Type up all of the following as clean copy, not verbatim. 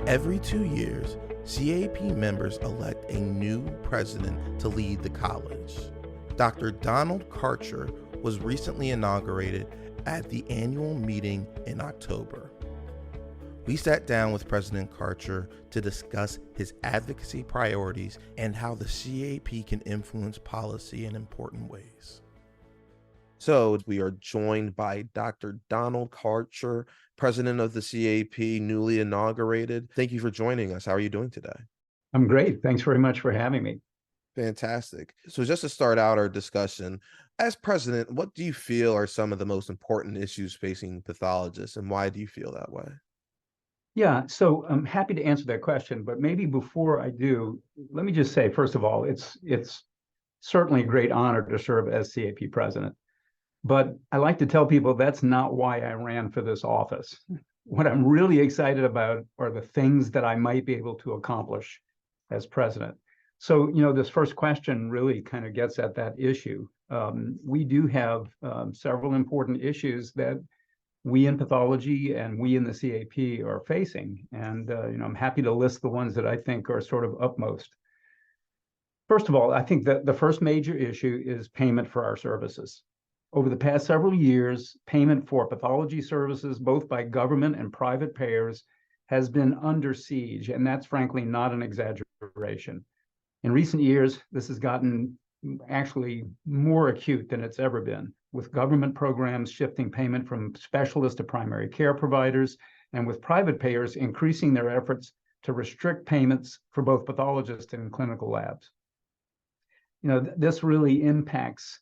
Every 2 years, CAP members elect a new president to lead the college. Dr. Donald Karcher was recently inaugurated at the annual meeting in October. We sat down with President Karcher to discuss his advocacy priorities and how the CAP can influence policy in important ways. So we are joined by Dr. Donald Karcher, president of the CAP, newly inaugurated. Thank you for joining us. How are you doing today? I'm great. Thanks very much for having me. Fantastic. So just to start out our discussion, as president, what do you feel are some of the most important issues facing pathologists, and why do you feel that way? Yeah, so I'm happy to answer that question, but maybe before I do, let me just say, first of all, it's certainly a great honor to serve as CAP president. But I like to tell people that's not why I ran for this office. What I'm really excited about are the things that I might be able to accomplish as president. So, this first question really kind of gets at that issue. We do have several important issues that we in pathology and we in the CAP are facing. And, I'm happy to list the ones that I think are sort of upmost. First of all, I think that the first major issue is payment for our services. Over the past several years, payment for pathology services, both by government and private payers, has been under siege, and that's frankly not an exaggeration. In recent years, this has gotten actually more acute than it's ever been, with government programs shifting payment from specialists to primary care providers, and with private payers increasing their efforts to restrict payments for both pathologists and clinical labs. This really impacts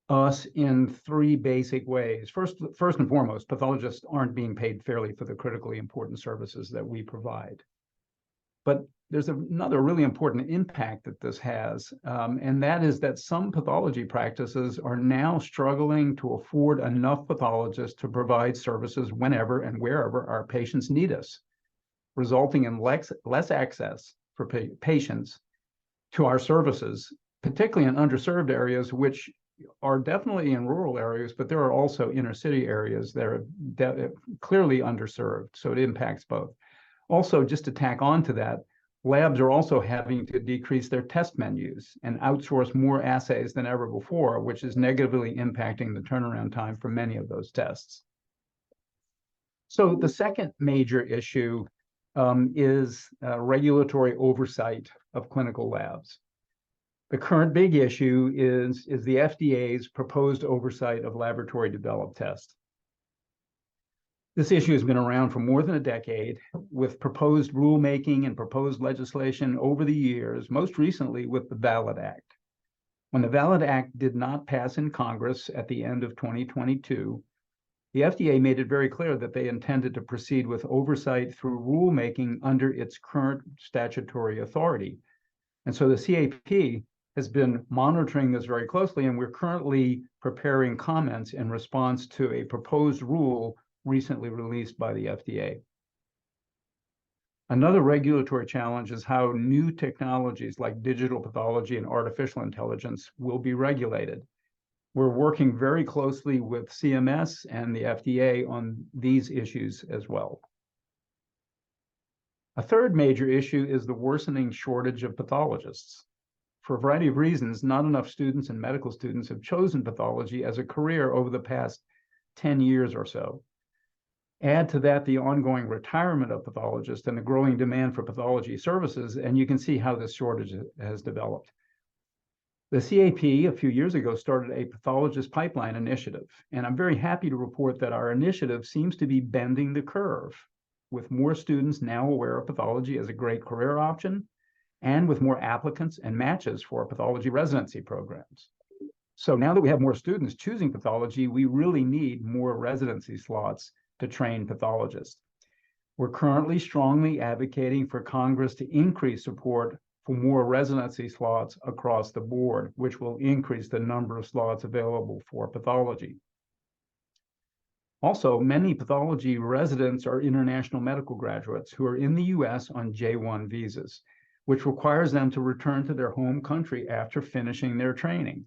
us in three basic ways. First and foremost, pathologists aren't being paid fairly for the critically important services that we provide. But there's another really important impact that this has, and that is that some pathology practices are now struggling to afford enough pathologists to provide services whenever and wherever our patients need us, resulting in less access for patients to our services, particularly in underserved areas, which are definitely in rural areas, but there are also inner city areas that are clearly underserved, so it impacts both. Also, just to tack on to that, labs are also having to decrease their test menus and outsource more assays than ever before, which is negatively impacting the turnaround time for many of those tests. So the second major issue is regulatory oversight of clinical labs. The current big issue is the FDA's proposed oversight of laboratory developed tests. This issue has been around for more than a decade, with proposed rulemaking and proposed legislation over the years, most recently with the VALID Act. When the VALID Act did not pass in Congress at the end of 2022, the FDA made it very clear that they intended to proceed with oversight through rulemaking under its current statutory authority. And so the CAP has been monitoring this very closely, and we're currently preparing comments in response to a proposed rule recently released by the FDA. Another regulatory challenge is how new technologies like digital pathology and artificial intelligence will be regulated. We're working very closely with CMS and the FDA on these issues as well. A third major issue is the worsening shortage of pathologists. For a variety of reasons, not enough students and medical students have chosen pathology as a career over the past 10 years or so. Add to that the ongoing retirement of pathologists and the growing demand for pathology services, and you can see how this shortage has developed. The CAP a few years ago started a pathologist pipeline initiative, and I'm very happy to report that our initiative seems to be bending the curve, with more students now aware of pathology as a great career option, and with more applicants and matches for pathology residency programs. So now that we have more students choosing pathology, we really need more residency slots to train pathologists. We're currently strongly advocating for Congress to increase support for more residency slots across the board, which will increase the number of slots available for pathology. Also, many pathology residents are international medical graduates who are in the US on J-1 visas, which requires them to return to their home country after finishing their training.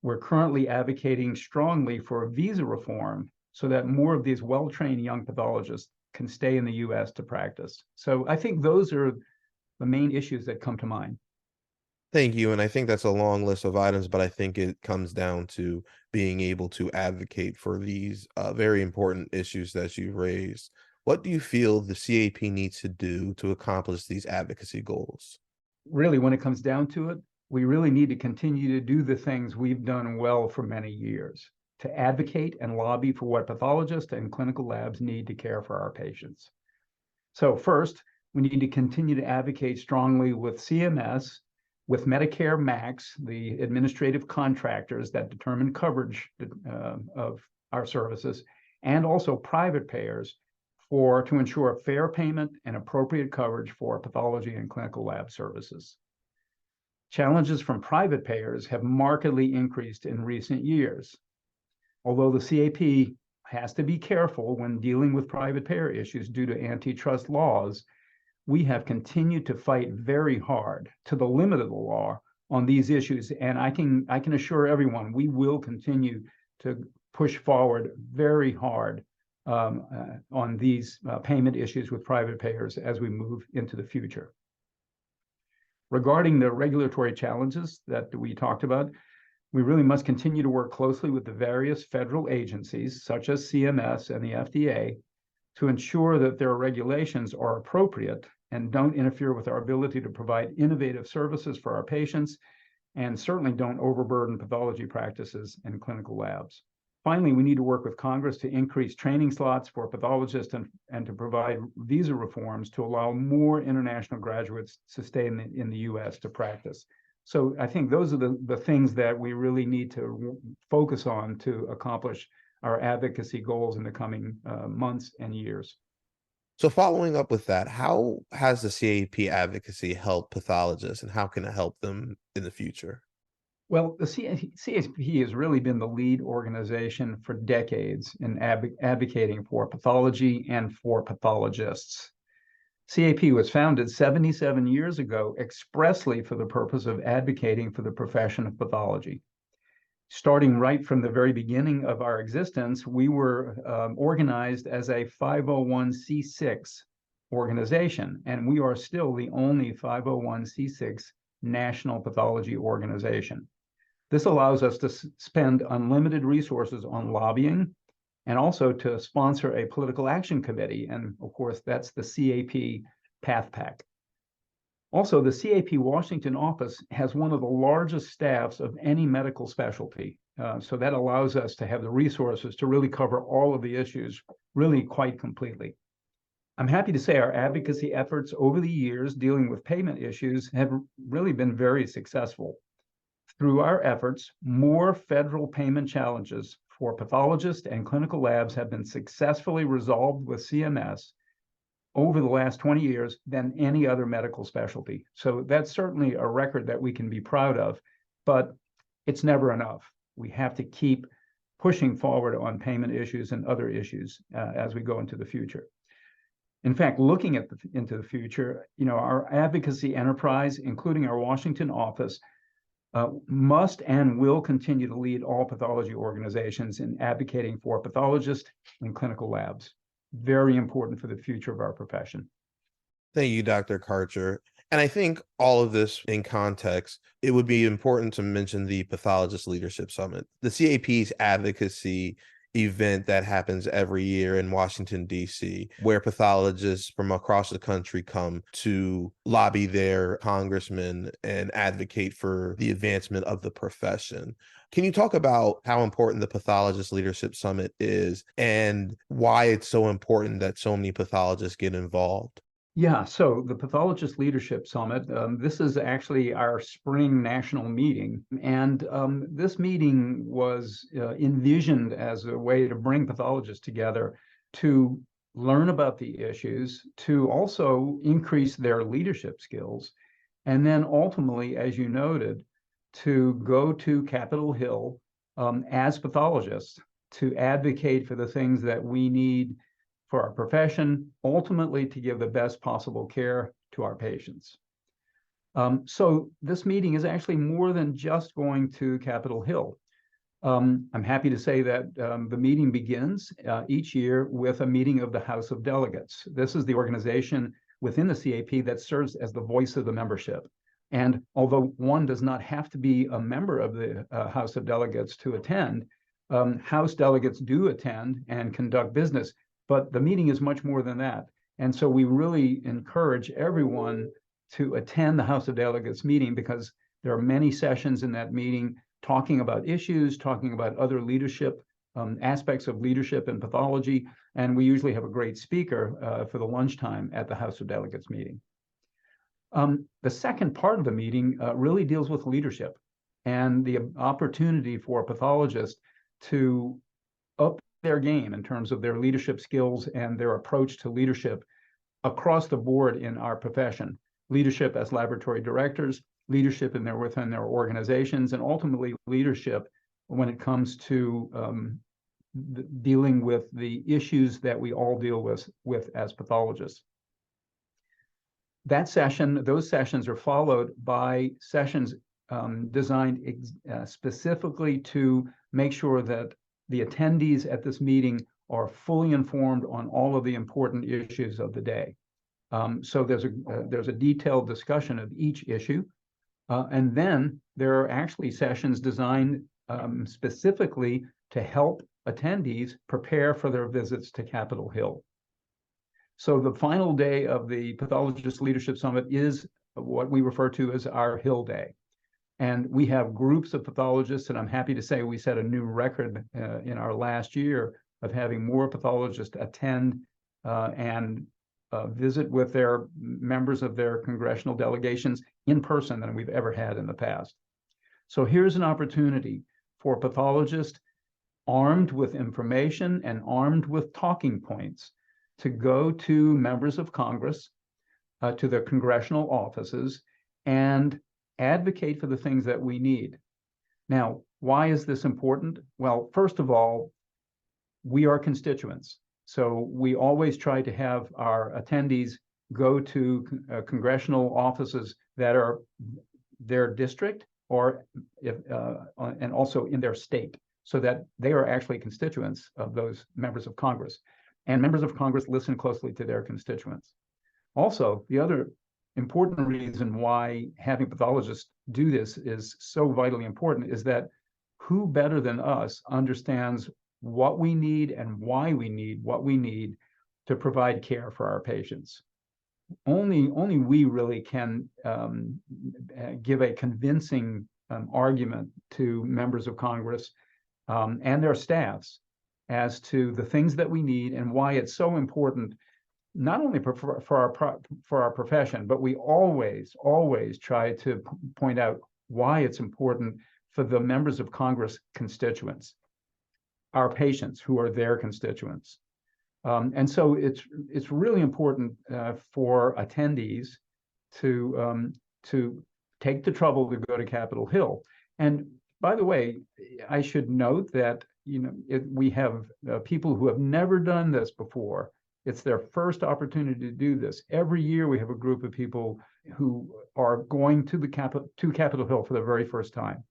We're currently advocating strongly for a visa reform so that more of these well-trained young pathologists can stay in the US to practice. So I think those are the main issues that come to mind. Thank you. And I think that's a long list of items, but I think it comes down to being able to advocate for these very important issues that you've raised. What do you feel the CAP needs to do to accomplish these advocacy goals? Really, when it comes down to it, we really need to continue to do the things we've done well for many years, to advocate and lobby for what pathologists and clinical labs need to care for our patients. So first, we need to continue to advocate strongly with CMS, with Medicare MACs, the administrative contractors that determine coverage of our services, and also private payers to ensure fair payment and appropriate coverage for pathology and clinical lab services. Challenges from private payers have markedly increased in recent years. Although the CAP has to be careful when dealing with private payer issues due to antitrust laws, we have continued to fight very hard to the limit of the law on these issues. And I can assure everyone, we will continue to push forward very hard on these payment issues with private payers as we move into the future. Regarding the regulatory challenges that we talked about, we really must continue to work closely with the various federal agencies, such as CMS and the FDA, to ensure that their regulations are appropriate and don't interfere with our ability to provide innovative services for our patients, and certainly don't overburden pathology practices and clinical labs. Finally, we need to work with Congress to increase training slots for pathologists and to provide visa reforms to allow more international graduates to stay in the US to practice. So I think those are the things that we really need to focus on to accomplish our advocacy goals in the coming months and years. So following up with that, how has the CAP advocacy helped pathologists and how can it help them in the future? Well, the CAP has really been the lead organization for decades in advocating for pathology and for pathologists. CAP was founded 77 years ago expressly for the purpose of advocating for the profession of pathology. Starting right from the very beginning of our existence, we were organized as a 501c6 organization, and we are still the only 501c6 national pathology organization. This allows us to spend unlimited resources on lobbying and also to sponsor a political action committee. And of course, that's the CAP PathPAC. Also, the CAP Washington office has one of the largest staffs of any medical specialty. So that allows us to have the resources to really cover all of the issues really quite completely. I'm happy to say our advocacy efforts over the years dealing with payment issues have really been very successful. Through our efforts, more federal payment challenges for pathologists and clinical labs have been successfully resolved with CMS over the last 20 years than any other medical specialty. So that's certainly a record that we can be proud of, but it's never enough. We have to keep pushing forward on payment issues and other issues as we go into the future. In fact, looking into the future, our advocacy enterprise, including our Washington office, must and will continue to lead all pathology organizations in advocating for pathologists and clinical labs. Very important for the future of our profession. Thank you, Dr. Karcher. And I think all of this in context, it would be important to mention the Pathologist Leadership Summit. The CAP's advocacy event that happens every year in Washington, D.C., where pathologists from across the country come to lobby their congressmen and advocate for the advancement of the profession. Can you talk about how important the Pathologist Leadership Summit is and why it's so important that so many pathologists get involved? Yeah, so the Pathologist Leadership Summit, this is actually our spring national meeting. And this meeting was envisioned as a way to bring pathologists together to learn about the issues, to also increase their leadership skills, and then ultimately, as you noted, to go to Capitol Hill as pathologists to advocate for the things that we need for our profession, ultimately to give the best possible care to our patients. So this meeting is actually more than just going to Capitol Hill. I'm happy to say that the meeting begins each year with a meeting of the House of Delegates. This is the organization within the CAP that serves as the voice of the membership. And although one does not have to be a member of the House of Delegates to attend, House delegates do attend and conduct business, but the meeting is much more than that. And so we really encourage everyone to attend the House of Delegates meeting, because there are many sessions in that meeting talking about issues, talking about other leadership, aspects of leadership and pathology. And we usually have a great speaker for the lunchtime at the House of Delegates meeting. The second part of the meeting really deals with leadership and the opportunity for pathologists to up their game in terms of their leadership skills and their approach to leadership across the board in our profession. Leadership as laboratory directors, leadership within their organizations, and ultimately leadership when it comes to dealing with the issues that we all deal with as pathologists. Those sessions are followed by sessions designed specifically to make sure that the attendees at this meeting are fully informed on all of the important issues of the day. So there's a detailed discussion of each issue. And then there are actually sessions designed specifically to help attendees prepare for their visits to Capitol Hill. So the final day of the Pathologist Leadership Summit is what we refer to as our Hill Day. And we have groups of pathologists, and I'm happy to say we set a new record in our last year of having more pathologists attend and visit with their members of their congressional delegations in person than we've ever had in the past. So here's an opportunity for pathologists armed with information and armed with talking points to go to members of Congress, to their congressional offices, and advocate for the things that we need. Now, why is this important? Well, first of all, we are constituents. So we always try to have our attendees go to congressional offices that are their district or and also in their state, so that they are actually constituents of those members of Congress. And members of Congress listen closely to their constituents. Also, the other important reason why having pathologists do this is so vitally important is that who better than us understands what we need and why we need what we need to provide care for our patients. Only we really can give a convincing argument to members of Congress and their staffs as to the things that we need and why it's so important, not only for our profession, but we always try to point out why it's important for the members of Congress constituents, our patients who are their constituents. And so it's really important for attendees to take the trouble to go to Capitol Hill. And by the way, I should note that we have people who have never done this before. It's their first opportunity to do this. Every year we have a group of people who are going to Capitol Hill for the very first time.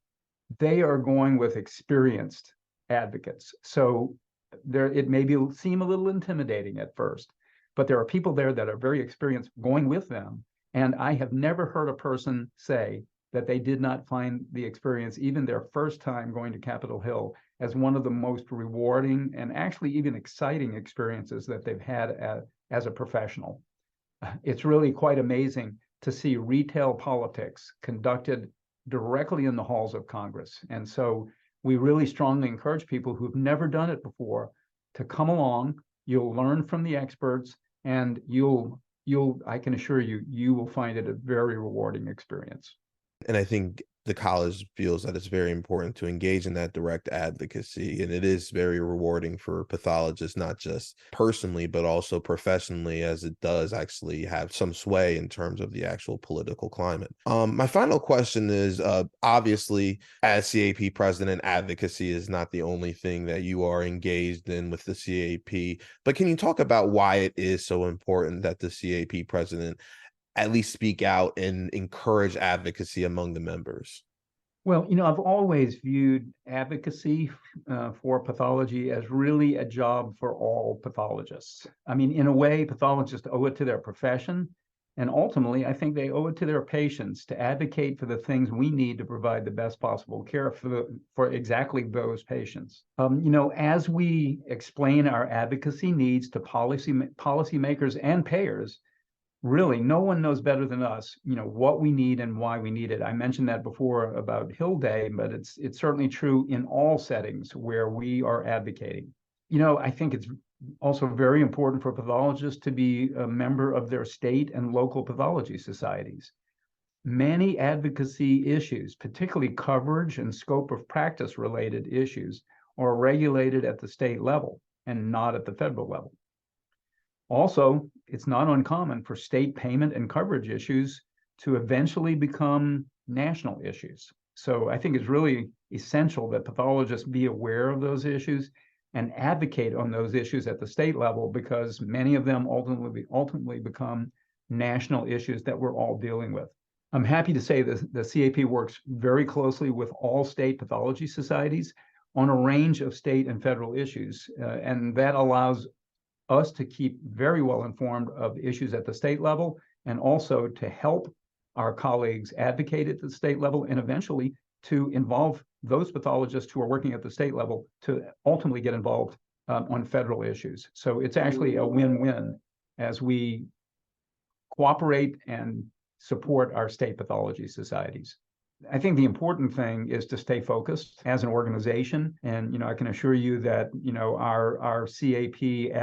They are going with experienced advocates. So it may seem a little intimidating at first, but there are people there that are very experienced going with them. And I have never heard a person say that they did not find the experience, even their first time going to Capitol Hill, as one of the most rewarding and actually even exciting experiences that they've had as a professional. It's really quite amazing to see retail politics conducted directly in the halls of Congress. And so we really strongly encourage people who've never done it before to come along. You'll learn from the experts, and I can assure you, you will find it a very rewarding experience. And I think the college feels that it's very important to engage in that direct advocacy. And it is very rewarding for pathologists, not just personally, but also professionally, as it does actually have some sway in terms of the actual political climate. My final question is, obviously, as CAP president, advocacy is not the only thing that you are engaged in with the CAP, but can you talk about why it is so important that the CAP president at least speak out and encourage advocacy among the members? Well, I've always viewed advocacy for pathology as really a job for all pathologists. I mean, in a way, pathologists owe it to their profession. And ultimately, I think they owe it to their patients to advocate for the things we need to provide the best possible care for exactly those patients. As we explain our advocacy needs to policymakers and payers, really, no one knows better than us, what we need and why we need it. I mentioned that before about Hill Day, but it's certainly true in all settings where we are advocating. I think it's also very important for pathologists to be a member of their state and local pathology societies. Many advocacy issues, particularly coverage and scope of practice related issues, are regulated at the state level and not at the federal level. Also, it's not uncommon for state payment and coverage issues to eventually become national issues. So I think it's really essential that pathologists be aware of those issues and advocate on those issues at the state level, because many of them ultimately become national issues that we're all dealing with. I'm happy to say that the CAP works very closely with all state pathology societies on a range of state and federal issues, and that allows us to keep very well informed of issues at the state level, and also to help our colleagues advocate at the state level, and eventually to involve those pathologists who are working at the state level to ultimately get involved on federal issues. So it's actually a win-win as we cooperate and support our state pathology societies. I think the important thing is to stay focused as an organization. And, I can assure you that, our CAP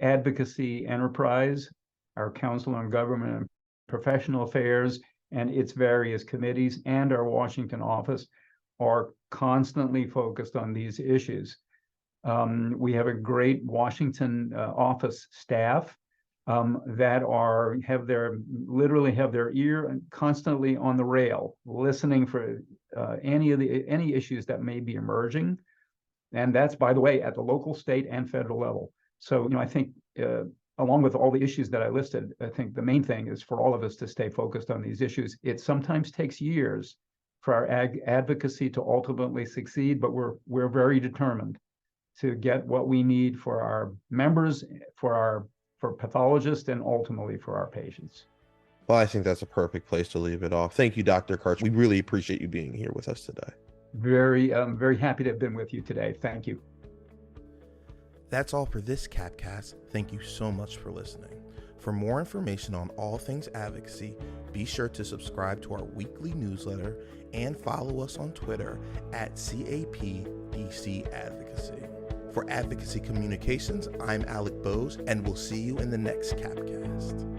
advocacy enterprise, our Council on Government and Professional Affairs, and its various committees, and our Washington office are constantly focused on these issues. We have a great Washington office staff that literally have their ear constantly on the rail, listening for any issues that may be emerging. And that's, by the way, at the local, state, and federal level. So, I think along with all the issues that I listed, I think the main thing is for all of us to stay focused on these issues. It sometimes takes years for our advocacy to ultimately succeed, but we're very determined to get what we need for our members, for pathologists, and ultimately for our patients. Well, I think that's a perfect place to leave it off. Thank you, Dr. Karcher. We really appreciate you being here with us today. Very happy to have been with you today. Thank you. That's all for this CapCast. Thank you so much for listening. For more information on all things advocacy, be sure to subscribe to our weekly newsletter and follow us on Twitter at CAPDC Advocacy. For Advocacy Communications, I'm Alec Bose, and we'll see you in the next CapCast.